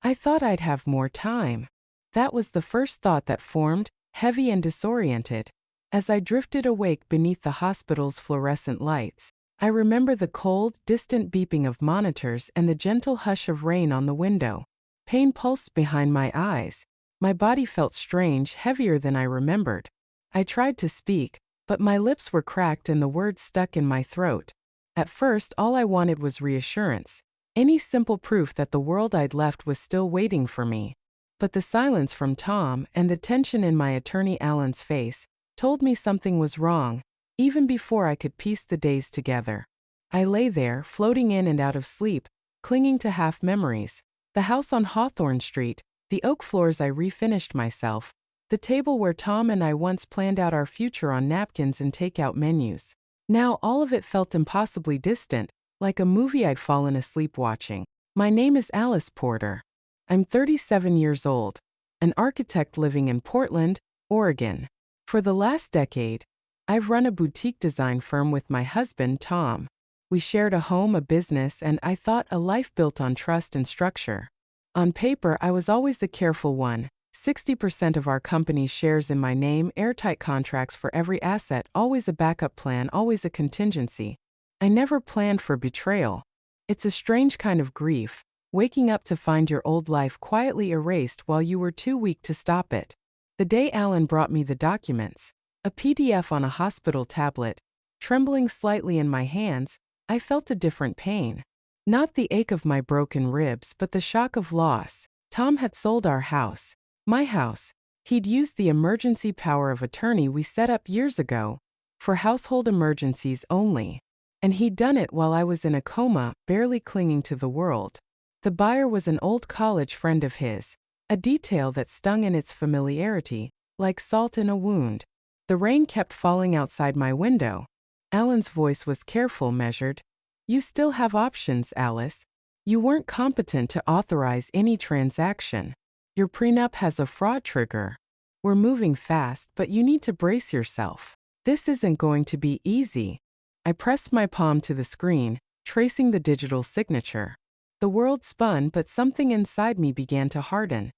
I thought I'd have more time. That was the first thought that formed, heavy and disoriented. As I drifted awake beneath the hospital's fluorescent lights, I remember the cold, distant beeping of monitors and the gentle hush of rain on the window. Pain pulsed behind my eyes. My body felt strange, heavier than I remembered. I tried to speak, but my lips were cracked and the words stuck in my throat. At first, all I wanted was reassurance. Any simple proof that the world I'd left was still waiting for me. But the silence from Tom and the tension in my attorney Alan's face told me something was wrong, even before I could piece the days together. I lay there, floating in and out of sleep, clinging to half memories. The house on Hawthorne Street, the oak floors I refinished myself, the table where Tom and I once planned out our future on napkins and takeout menus. Now all of it felt impossibly distant, like a movie I'd fallen asleep watching. My name is Alice Porter. I'm 37 years old, an architect living in Portland, Oregon. For the last decade, I've run a boutique design firm with my husband, Tom. We shared a home, a business, and I thought a life built on trust and structure. On paper, I was always the careful one. 60% of our company's shares in my name, airtight contracts for every asset, always a backup plan, always a contingency. I never planned for betrayal. It's a strange kind of grief, waking up to find your old life quietly erased while you were too weak to stop it. The day Alan brought me the documents, a PDF on a hospital tablet, trembling slightly in my hands, I felt a different pain. Not the ache of my broken ribs, but the shock of loss. Tom had sold our house, my house. He'd used the emergency power of attorney we set up years ago, for household emergencies only. And he'd done it while I was in a coma, barely clinging to the world. The buyer was an old college friend of his, a detail that stung in its familiarity, like salt in a wound. The rain kept falling outside my window. Alan's voice was careful, measured. You still have options, Alice. You weren't competent to authorize any transaction. Your prenup has a fraud trigger. We're moving fast, but you need to brace yourself. This isn't going to be easy. I pressed my palm to the screen, tracing the digital signature. The world spun, but something inside me began to harden.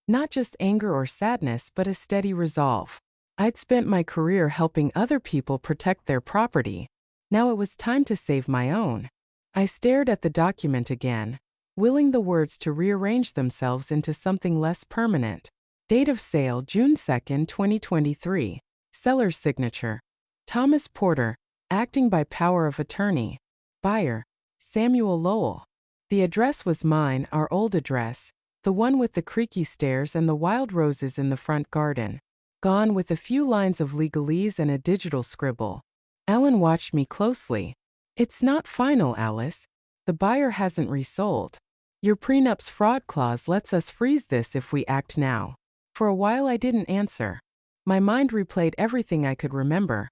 Not just anger or sadness, but a steady resolve. I'd spent my career helping other people protect their property. Now it was time to save my own. I stared at the document again, willing the words to rearrange themselves into something less permanent. Date of sale, June 2, 2023. Seller's signature, Thomas Porter, acting by power of attorney. Buyer, Samuel Lowell. The address was mine, our old address, the one with the creaky stairs and the wild roses in the front garden. Gone with a few lines of legalese and a digital scribble. Alan watched me closely. It's not final, Alice. The buyer hasn't resold. Your prenup's fraud clause lets us freeze this if we act now. For a while I didn't answer. My mind replayed everything I could remember.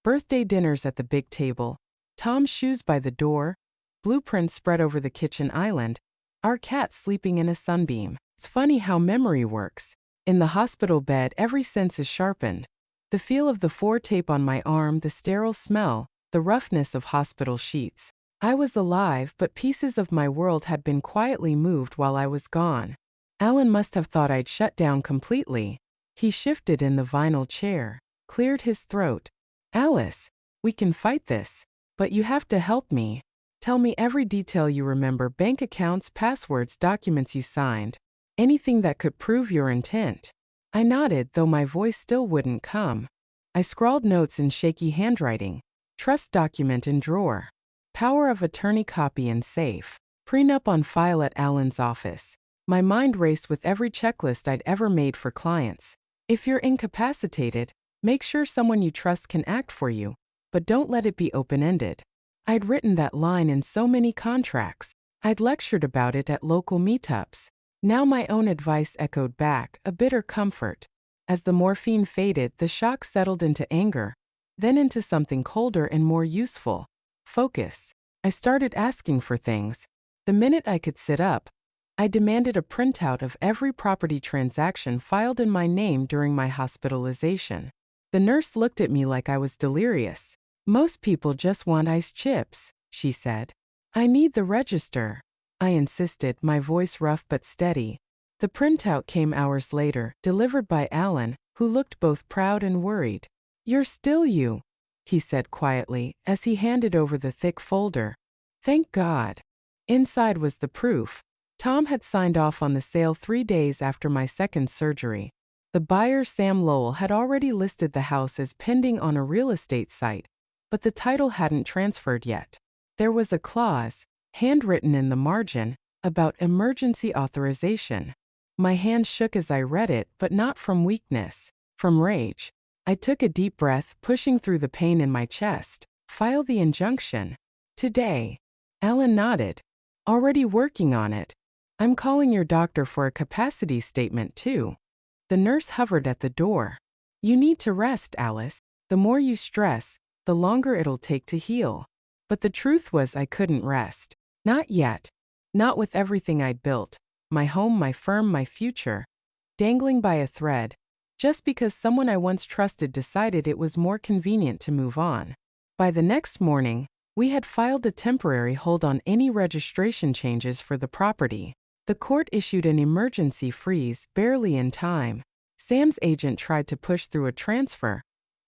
Birthday dinners at the big table, Tom's shoes by the door, blueprints spread over the kitchen island, our cat sleeping in a sunbeam. It's funny how memory works. In the hospital bed, every sense is sharpened. The feel of the 4 tape on my arm, the sterile smell, the roughness of hospital sheets. I was alive, but pieces of my world had been quietly moved while I was gone. Alan must have thought I'd shut down completely. He shifted in the vinyl chair, cleared his throat. Alice, we can fight this, but you have to help me. Tell me every detail you remember, bank accounts, passwords, documents you signed. Anything that could prove your intent. I nodded, though my voice still wouldn't come. I scrawled notes in shaky handwriting. Trust document in drawer. Power of attorney copy in safe. Prenup on file at Alan's office. My mind raced with every checklist I'd ever made for clients. If you're incapacitated, make sure someone you trust can act for you, but don't let it be open-ended. I'd written that line in so many contracts. I'd lectured about it at local meetups. Now my own advice echoed back, a bitter comfort. As the morphine faded, the shock settled into anger, then into something colder and more useful. Focus. I started asking for things. The minute I could sit up, I demanded a printout of every property transaction filed in my name during my hospitalization. The nurse looked at me like I was delirious. Most people just want ice chips, she said. I need the register. I insisted, my voice rough but steady. The printout came hours later, delivered by Alan, who looked both proud and worried. "You're still you," he said quietly, as he handed over the thick folder. "Thank God." Inside was the proof. Tom had signed off on the sale 3 days after my second surgery. The buyer, Sam Lowell, had already listed the house as pending on a real estate site, but the title hadn't transferred yet. There was a clause, handwritten in the margin, about emergency authorization. My hand shook as I read it, but not from weakness, from rage. I took a deep breath, pushing through the pain in my chest. "File the injunction. Today." Alan nodded. "Already working on it. I'm calling your doctor for a capacity statement, too." The nurse hovered at the door. "You need to rest, Alice. The more you stress, the longer it'll take to heal." But the truth was I couldn't rest. Not yet. Not with everything I'd built. My home, my firm, my future. Dangling by a thread. Just because someone I once trusted decided it was more convenient to move on. By the next morning, we had filed a temporary hold on any registration changes for the property. The court issued an emergency freeze, barely in time. Sam's agent tried to push through a transfer,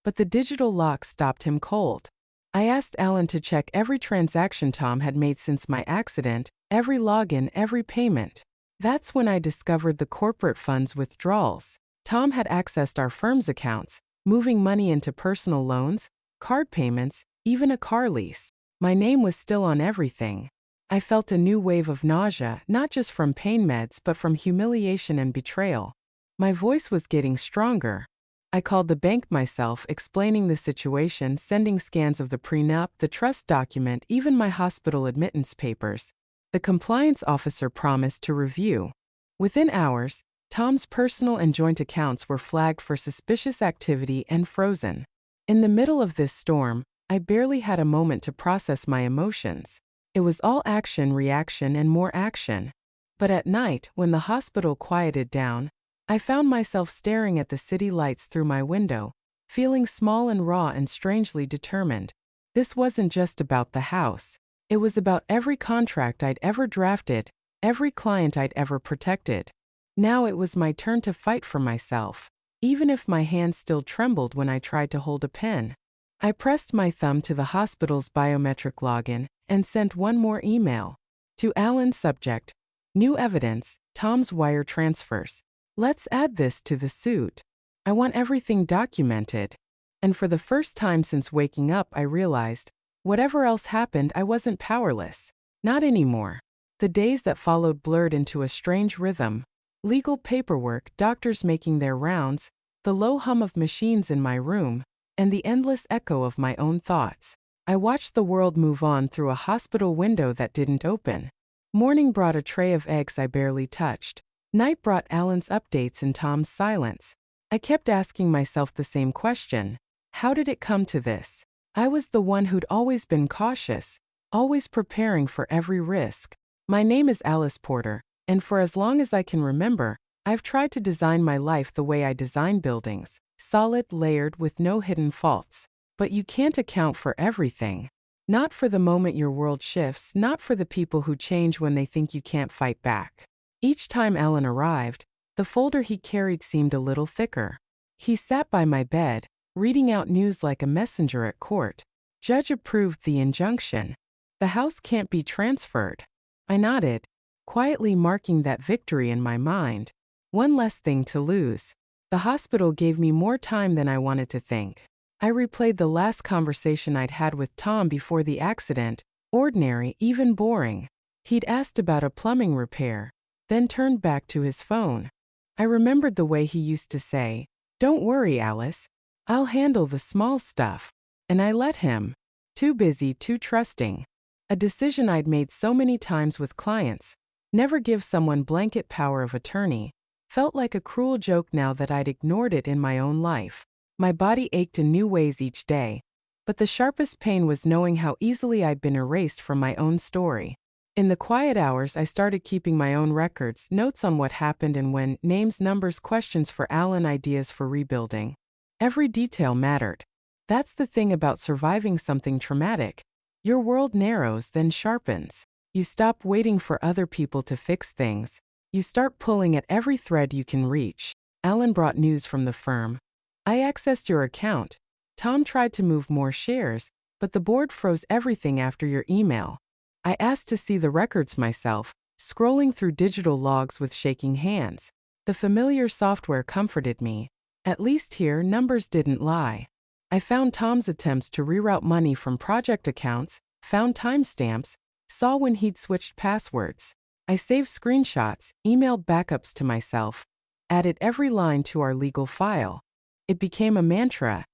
but the digital lock stopped him cold. I asked Alan to check every transaction Tom had made since my accident, every login, every payment. That's when I discovered the corporate funds withdrawals. Tom had accessed our firm's accounts, moving money into personal loans, card payments, even a car lease. My name was still on everything. I felt a new wave of nausea, not just from pain meds but from humiliation and betrayal. My voice was getting stronger. I called the bank myself, explaining the situation, sending scans of the prenup, the trust document, even my hospital admittance papers. The compliance officer promised to review. Within hours, Tom's personal and joint accounts were flagged for suspicious activity and frozen. In the middle of this storm, I barely had a moment to process my emotions. It was all action, reaction, and more action. But at night, when the hospital quieted down, I found myself staring at the city lights through my window, feeling small and raw and strangely determined. This wasn't just about the house. It was about every contract I'd ever drafted, every client I'd ever protected. Now it was my turn to fight for myself, even if my hand still trembled when I tried to hold a pen. I pressed my thumb to the hospital's biometric login and sent one more email. To Alan, subject: new evidence, Tom's wire transfers. Let's add this to the suit. I want everything documented. And for the first time since waking up, I realized, whatever else happened, I wasn't powerless. Not anymore. The days that followed blurred into a strange rhythm. Legal paperwork, doctors making their rounds, the low hum of machines in my room, and the endless echo of my own thoughts. I watched the world move on through a hospital window that didn't open. Morning brought a tray of eggs I barely touched. Night brought Alan's updates and Tom's silence. I kept asking myself the same question. How did it come to this? I was the one who'd always been cautious, always preparing for every risk. My name is Alice Porter, and for as long as I can remember, I've tried to design my life the way I design buildings, solid, layered, with no hidden faults. But you can't account for everything. Not for the moment your world shifts, not for the people who change when they think you can't fight back. Each time Alan arrived, the folder he carried seemed a little thicker. He sat by my bed, reading out news like a messenger at court. Judge approved the injunction. The house can't be transferred. I nodded, quietly marking that victory in my mind. One less thing to lose. The hospital gave me more time than I wanted to think. I replayed the last conversation I'd had with Tom before the accident, ordinary, even boring. He'd asked about a plumbing repair, then turned back to his phone. I remembered the way he used to say, "Don't worry, Alice. I'll handle the small stuff." And I let him. Too busy, too trusting. A decision I'd made so many times with clients, never give someone blanket power of attorney, felt like a cruel joke now that I'd ignored it in my own life. My body ached in new ways each day, but the sharpest pain was knowing how easily I'd been erased from my own story. In the quiet hours, I started keeping my own records, notes on what happened and when, names, numbers, questions for Alan, ideas for rebuilding. Every detail mattered. That's the thing about surviving something traumatic. Your world narrows, then sharpens. You stop waiting for other people to fix things. You start pulling at every thread you can reach. Alan brought news from the firm. I accessed your account. Tom tried to move more shares, but the board froze everything after your email. I asked to see the records myself, scrolling through digital logs with shaking hands. The familiar software comforted me. At least here, numbers didn't lie. I found Tom's attempts to reroute money from project accounts, found timestamps, saw when he'd switched passwords. I saved screenshots, emailed backups to myself, added every line to our legal file. It became a mantra.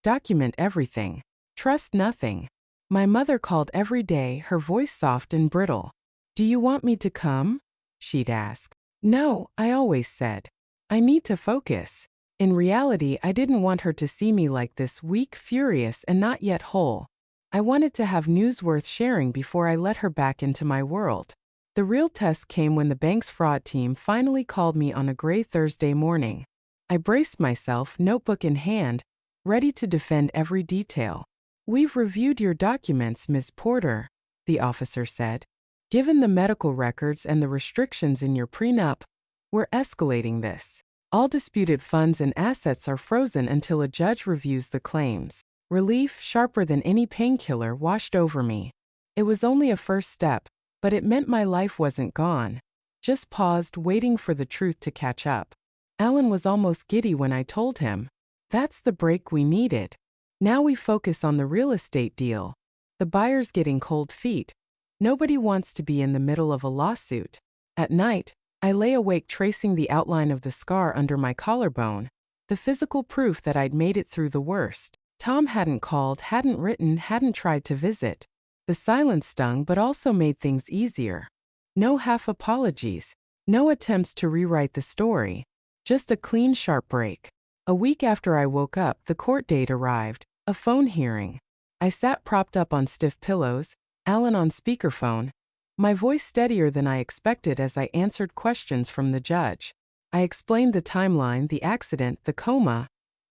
Document everything. Trust nothing. My mother called every day, her voice soft and brittle. "Do you want me to come?" she'd ask. "No," I always said. "I need to focus." In reality, I didn't want her to see me like this, weak, furious, and not yet whole. I wanted to have news worth sharing before I let her back into my world. The real test came when the bank's fraud team finally called me on a gray Thursday morning. I braced myself, notebook in hand, ready to defend every detail. "We've reviewed your documents, Ms. Porter," the officer said. "Given the medical records and the restrictions in your prenup, we're escalating this. All disputed funds and assets are frozen until a judge reviews the claims." Relief, sharper than any painkiller, washed over me. It was only a first step, but it meant my life wasn't gone. Just paused, waiting for the truth to catch up. Alan was almost giddy when I told him. That's the break we needed. Now we focus on the real estate deal. The buyer's getting cold feet. Nobody wants to be in the middle of a lawsuit. At night, I lay awake tracing the outline of the scar under my collarbone, the physical proof that I'd made it through the worst. Tom hadn't called, hadn't written, hadn't tried to visit. The silence stung but also made things easier. No half apologies, no attempts to rewrite the story. Just a clean, sharp break. A week after I woke up, the court date arrived, a phone hearing. I sat propped up on stiff pillows, Alan on speakerphone, my voice steadier than I expected as I answered questions from the judge. I explained the timeline, the accident, the coma.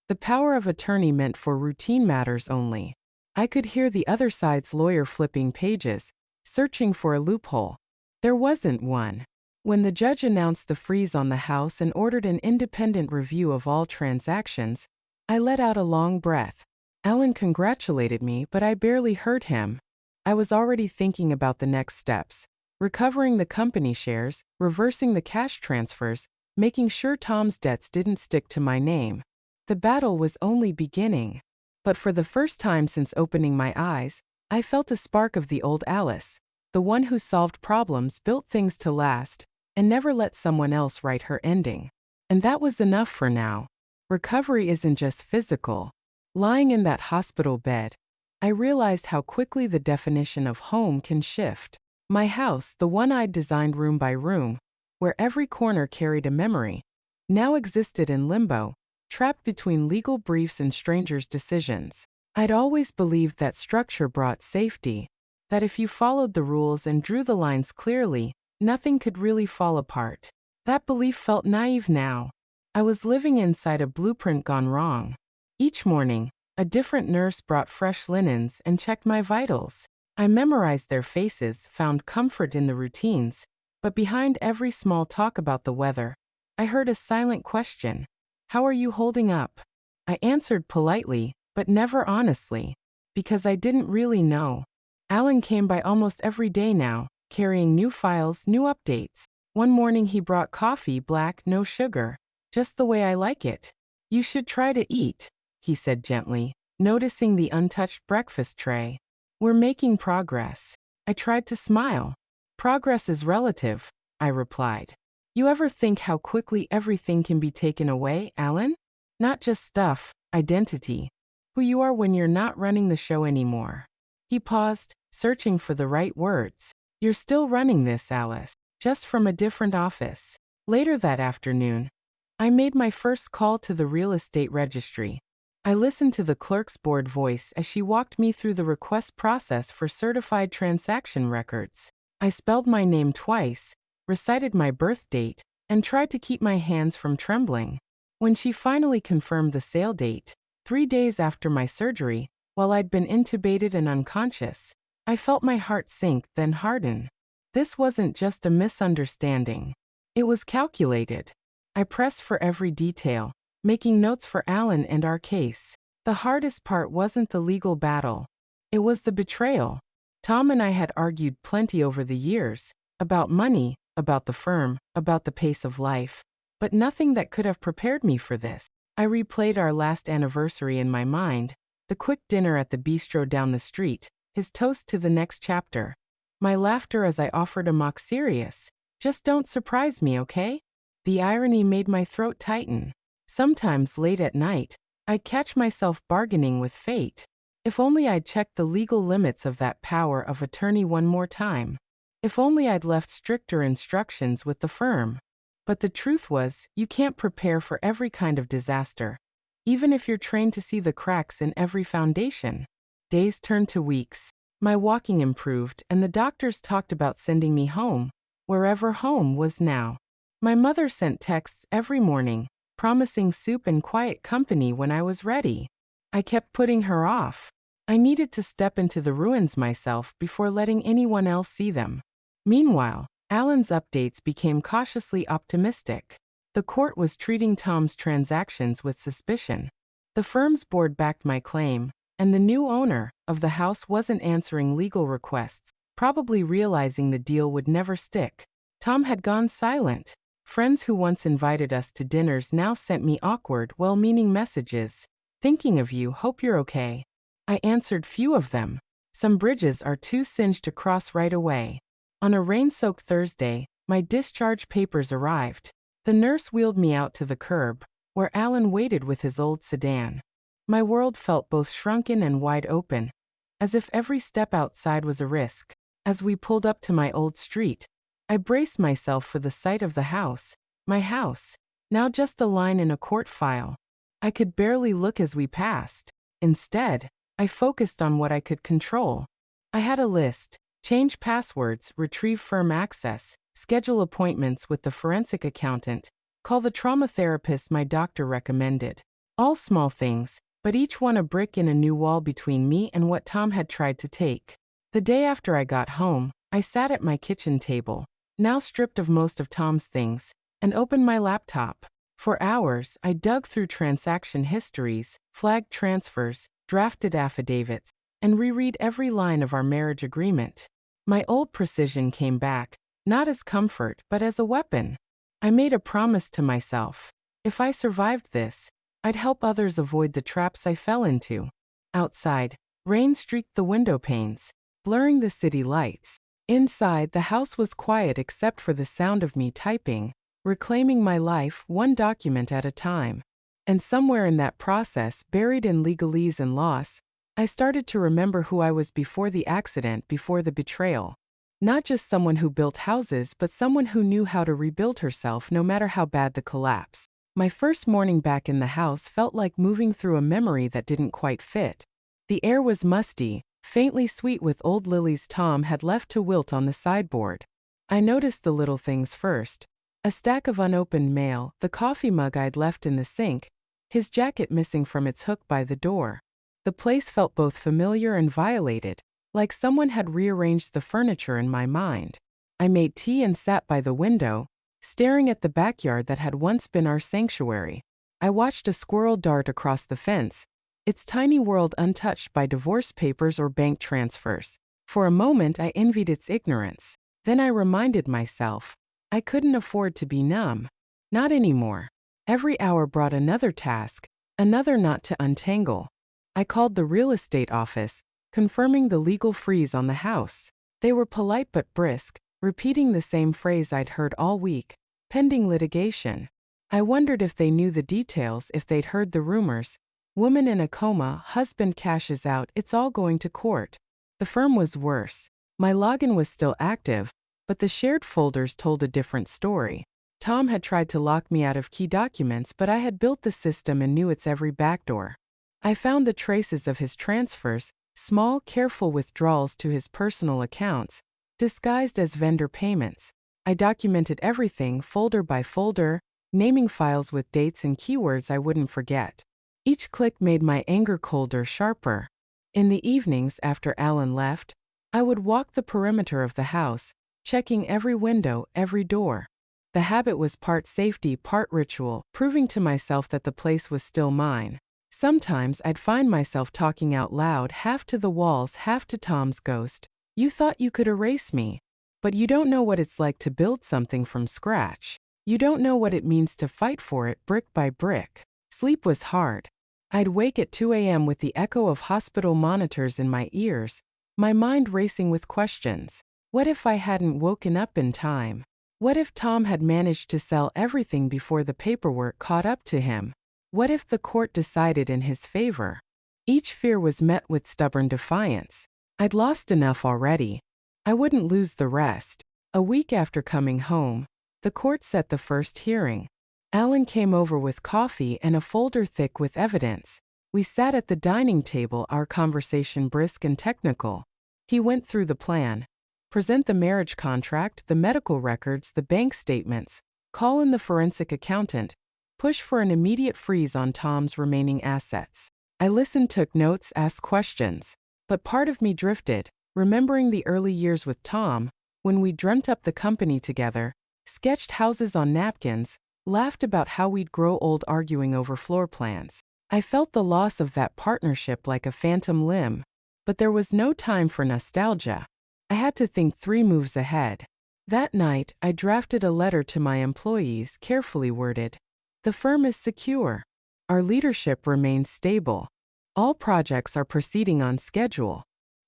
The power of attorney meant for routine matters only. I could hear the other side's lawyer flipping pages, searching for a loophole. There wasn't one. When the judge announced the freeze on the house and ordered an independent review of all transactions, I let out a long breath. Alan congratulated me, but I barely heard him. I was already thinking about the next steps: recovering the company shares, reversing the cash transfers, making sure Tom's debts didn't stick to my name. The battle was only beginning. But for the first time since opening my eyes, I felt a spark of the old Alice, the one who solved problems, built things to last, and never let someone else write her ending. And that was enough for now. Recovery isn't just physical. Lying in that hospital bed, I realized how quickly the definition of home can shift. My house, the one I'd designed room by room, where every corner carried a memory, now existed in limbo, trapped between legal briefs and strangers' decisions. I'd always believed that structure brought safety, that if you followed the rules and drew the lines clearly, nothing could really fall apart. That belief felt naive now. I was living inside a blueprint gone wrong. Each morning, a different nurse brought fresh linens and checked my vitals. I memorized their faces, found comfort in the routines, but behind every small talk about the weather, I heard a silent question. "How are you holding up?" I answered politely, but never honestly, because I didn't really know. Alan came by almost every day now, carrying new files, new updates. One morning he brought coffee, black, no sugar, just the way I like it. "You should try to eat," he said gently, noticing the untouched breakfast tray. "We're making progress." I tried to smile. "Progress is relative," I replied. "You ever think how quickly everything can be taken away, Alan? Not just stuff, identity. Who you are when you're not running the show anymore." He paused, searching for the right words. "You're still running this, Alice, just from a different office." Later that afternoon, I made my first call to the real estate registry. I listened to the clerk's bored voice as she walked me through the request process for certified transaction records. I spelled my name twice, recited my birth date, and tried to keep my hands from trembling. When she finally confirmed the sale date, 3 days after my surgery, while I'd been intubated and unconscious, I felt my heart sink, then harden. This wasn't just a misunderstanding. It was calculated. I pressed for every detail, making notes for Alan and our case. The hardest part wasn't the legal battle. It was the betrayal. Tom and I had argued plenty over the years, about money, about the firm, about the pace of life, but nothing that could have prepared me for this. I replayed our last anniversary in my mind, the quick dinner at the bistro down the street, his toast to the next chapter. My laughter as I offered a mock serious, "Just don't surprise me, okay?" The irony made my throat tighten. Sometimes late at night, I'd catch myself bargaining with fate. If only I'd checked the legal limits of that power of attorney one more time. If only I'd left stricter instructions with the firm. But the truth was, you can't prepare for every kind of disaster, even if you're trained to see the cracks in every foundation. Days turned to weeks. My walking improved, and the doctors talked about sending me home, wherever home was now. My mother sent texts every morning, promising soup and quiet company when I was ready. I kept putting her off. I needed to step into the ruins myself before letting anyone else see them. Meanwhile, Alan's updates became cautiously optimistic. The court was treating Tom's transactions with suspicion. The firm's board backed my claim, and the new owner of the house wasn't answering legal requests, probably realizing the deal would never stick. Tom had gone silent. Friends who once invited us to dinners now sent me awkward, well-meaning messages. "Thinking of you, hope you're okay." I answered few of them. Some bridges are too singed to cross right away. On a rain-soaked Thursday, my discharge papers arrived. The nurse wheeled me out to the curb, where Alan waited with his old sedan. My world felt both shrunken and wide open, as if every step outside was a risk. As we pulled up to my old street, I braced myself for the sight of the house, my house, now just a line in a court file. I could barely look as we passed. Instead, I focused on what I could control. I had a list: change passwords, retrieve firm access, schedule appointments with the forensic accountant, call the trauma therapist my doctor recommended. All small things, but each one a brick in a new wall between me and what Tom had tried to take. The day after I got home, I sat at my kitchen table, now stripped of most of Tom's things, and opened my laptop. For hours, I dug through transaction histories, flagged transfers, drafted affidavits, and reread every line of our marriage agreement. My old precision came back, not as comfort but as a weapon. I made a promise to myself. If I survived this, I'd help others avoid the traps I fell into. Outside, rain streaked the window panes, blurring the city lights. Inside, the house was quiet except for the sound of me typing, reclaiming my life one document at a time. And somewhere in that process, buried in legalese and loss, I started to remember who I was before the accident, before the betrayal. Not just someone who built houses, but someone who knew how to rebuild herself no matter how bad the collapse. My first morning back in the house felt like moving through a memory that didn't quite fit. The air was musty, faintly sweet with old lilies Tom had left to wilt on the sideboard. I noticed the little things first. A stack of unopened mail, the coffee mug I'd left in the sink, his jacket missing from its hook by the door. The place felt both familiar and violated, like someone had rearranged the furniture in my mind. I made tea and sat by the window, staring at the backyard that had once been our sanctuary. I watched a squirrel dart across the fence, its tiny world untouched by divorce papers or bank transfers. For a moment I envied its ignorance. Then I reminded myself, I couldn't afford to be numb. Not anymore. Every hour brought another task, another knot to untangle. I called the real estate office, confirming the legal freeze on the house. They were polite but brisk, repeating the same phrase I'd heard all week: pending litigation. I wondered if they knew the details, if they'd heard the rumors. Woman in a coma, husband cashes out, it's all going to court. The firm was worse. My login was still active, but the shared folders told a different story. Tom had tried to lock me out of key documents, but I had built the system and knew its every backdoor. I found the traces of his transfers, small, careful withdrawals to his personal accounts, disguised as vendor payments. I documented everything, folder by folder, naming files with dates and keywords I wouldn't forget. Each click made my anger colder, sharper. In the evenings after Alan left, I would walk the perimeter of the house, checking every window, every door. The habit was part safety, part ritual, proving to myself that the place was still mine. Sometimes I'd find myself talking out loud, half to the walls, half to Tom's ghost. You thought you could erase me. But you don't know what it's like to build something from scratch. You don't know what it means to fight for it brick by brick. Sleep was hard. I'd wake at 2 a.m. with the echo of hospital monitors in my ears, my mind racing with questions. What if I hadn't woken up in time? What if Tom had managed to sell everything before the paperwork caught up to him? What if the court decided in his favor? Each fear was met with stubborn defiance. I'd lost enough already. I wouldn't lose the rest. A week after coming home, the court set the first hearing. Alan came over with coffee and a folder thick with evidence. We sat at the dining table, our conversation brisk and technical. He went through the plan. Present the marriage contract, the medical records, the bank statements, call in the forensic accountant, push for an immediate freeze on Tom's remaining assets. I listened, took notes, asked questions. But part of me drifted, remembering the early years with Tom, when we dreamt up the company together, sketched houses on napkins, laughed about how we'd grow old arguing over floor plans. I felt the loss of that partnership like a phantom limb, but there was no time for nostalgia. I had to think 3 moves ahead. That night, I drafted a letter to my employees, carefully worded. The firm is secure. Our leadership remains stable. All projects are proceeding on schedule.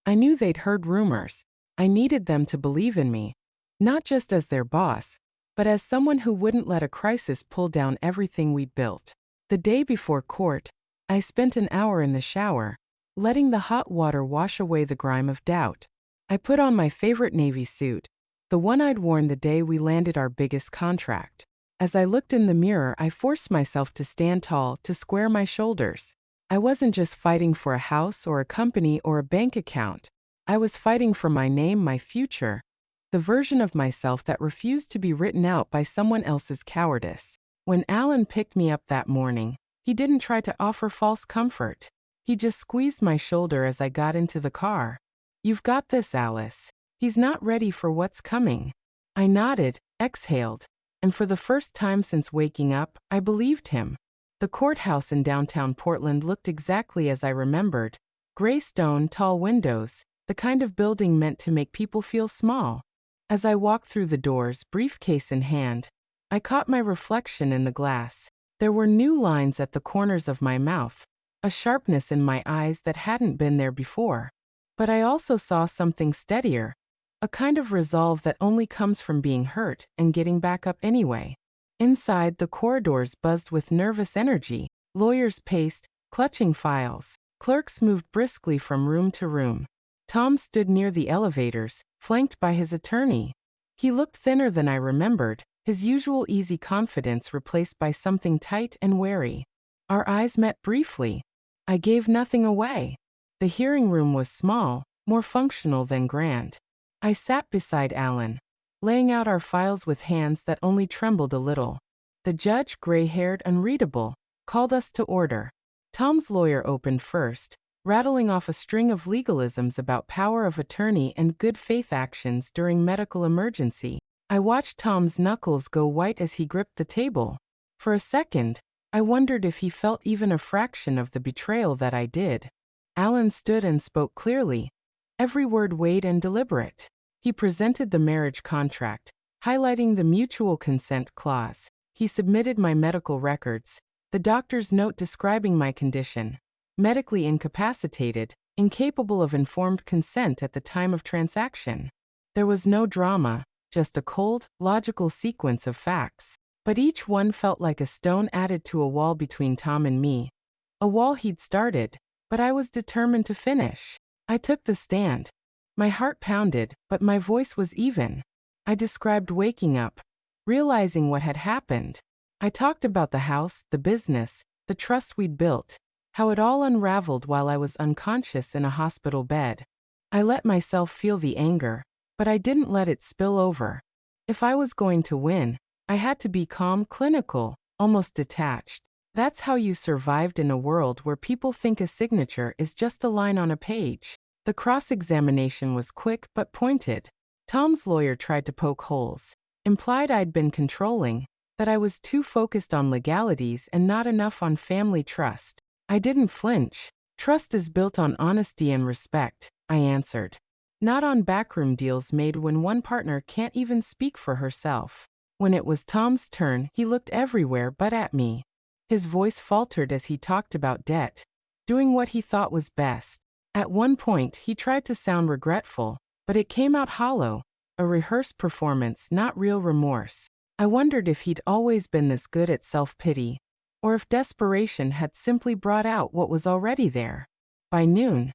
I knew they'd heard rumors. I needed them to believe in me, not just as their boss, but as someone who wouldn't let a crisis pull down everything we'd built. The day before court, I spent an hour in the shower, letting the hot water wash away the grime of doubt. I put on my favorite Navy suit, the one I'd worn the day we landed our biggest contract. As I looked in the mirror, I forced myself to stand tall, to square my shoulders. I wasn't just fighting for a house or a company or a bank account. I was fighting for my name, my future, the version of myself that refused to be written out by someone else's cowardice. When Alan picked me up that morning, he didn't try to offer false comfort. He just squeezed my shoulder as I got into the car. You've got this, Alice. He's not ready for what's coming. I nodded, exhaled, and for the first time since waking up, I believed him. The courthouse in downtown Portland looked exactly as I remembered. Gray stone, tall windows, the kind of building meant to make people feel small. As I walked through the doors, briefcase in hand, I caught my reflection in the glass. There were new lines at the corners of my mouth, a sharpness in my eyes that hadn't been there before. But I also saw something steadier, a kind of resolve that only comes from being hurt and getting back up anyway. Inside, the corridors buzzed with nervous energy. Lawyers paced, clutching files. Clerks moved briskly from room to room. Tom stood near the elevators, flanked by his attorney. He looked thinner than I remembered, his usual easy confidence replaced by something tight and wary. Our eyes met briefly. I gave nothing away. The hearing room was small, more functional than grand. I sat beside Alan, laying out our files with hands that only trembled a little. The judge, gray-haired, unreadable, called us to order. Tom's lawyer opened first, rattling off a string of legalisms about power of attorney and good faith actions during medical emergency. I watched Tom's knuckles go white as he gripped the table. For a second, I wondered if he felt even a fraction of the betrayal that I did. Alan stood and spoke clearly, every word weighed and deliberate. He presented the marriage contract, highlighting the mutual consent clause. He submitted my medical records, the doctor's note describing my condition, medically incapacitated, incapable of informed consent at the time of transaction. There was no drama, just a cold, logical sequence of facts. But each one felt like a stone added to a wall between Tom and me. A wall he'd started, but I was determined to finish. I took the stand. My heart pounded, but my voice was even. I described waking up, realizing what had happened. I talked about the house, the business, the trust we'd built, how it all unraveled while I was unconscious in a hospital bed. I let myself feel the anger, but I didn't let it spill over. If I was going to win, I had to be calm, clinical, almost detached. That's how you survived in a world where people think a signature is just a line on a page. The cross-examination was quick but pointed. Tom's lawyer tried to poke holes. implied I'd been controlling, that I was too focused on legalities and not enough on family trust. I didn't flinch. Trust is built on honesty and respect, I answered. Not on backroom deals made when one partner can't even speak for herself. When it was Tom's turn, he looked everywhere but at me. His voice faltered as he talked about debt, doing what he thought was best. At one point, he tried to sound regretful, but it came out hollow, a rehearsed performance, not real remorse. I wondered if he'd always been this good at self-pity, or if desperation had simply brought out what was already there. By noon,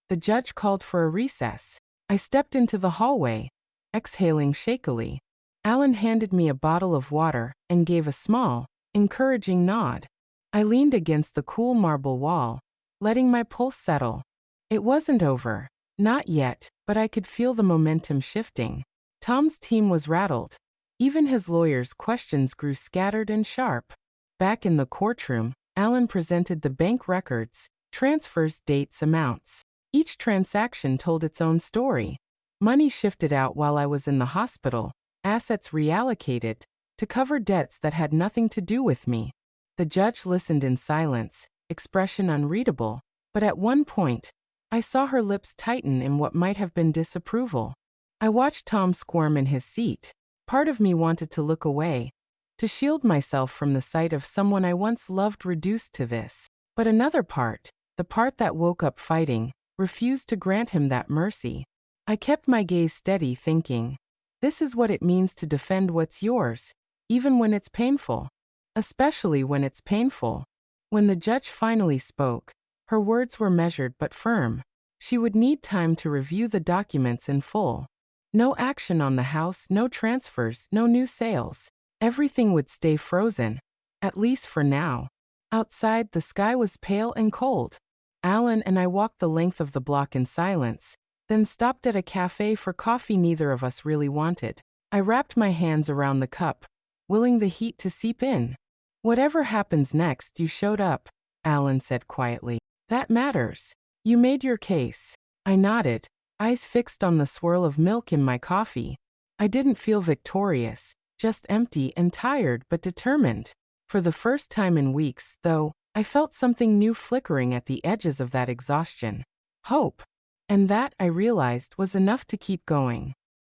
the judge called for a recess. I stepped into the hallway, exhaling shakily. Alan handed me a bottle of water and gave a small, encouraging nod. I leaned against the cool marble wall, letting my pulse settle. It wasn't over. Not yet, but I could feel the momentum shifting. Tom's team was rattled. Even his lawyer's questions grew scattered and sharp. Back in the courtroom, Alan presented the bank records, transfers, dates, amounts. Each transaction told its own story. Money shifted out while I was in the hospital, assets reallocated to cover debts that had nothing to do with me. The judge listened in silence, expression unreadable, but at one point, I saw her lips tighten in what might have been disapproval. I watched Tom squirm in his seat. Part of me wanted to look away, to shield myself from the sight of someone I once loved reduced to this. But another part, the part that woke up fighting, refused to grant him that mercy. I kept my gaze steady, thinking, this is what it means to defend what's yours, even when it's painful. Especially when it's painful. When the judge finally spoke, her words were measured but firm. She would need time to review the documents in full. No action on the house, no transfers, no new sales. Everything would stay frozen, at least for now. Outside, the sky was pale and cold. Alan and I walked the length of the block in silence, then stopped at a cafe for coffee neither of us really wanted. I wrapped my hands around the cup, willing the heat to seep in. Whatever happens next, you showed up, Alan said quietly. That matters. You made your case. I nodded, eyes fixed on the swirl of milk in my coffee. I didn't feel victorious, just empty and tired but determined. For the first time in weeks, though, I felt something new flickering at the edges of that exhaustion. Hope. And that, I realized, was enough to keep going.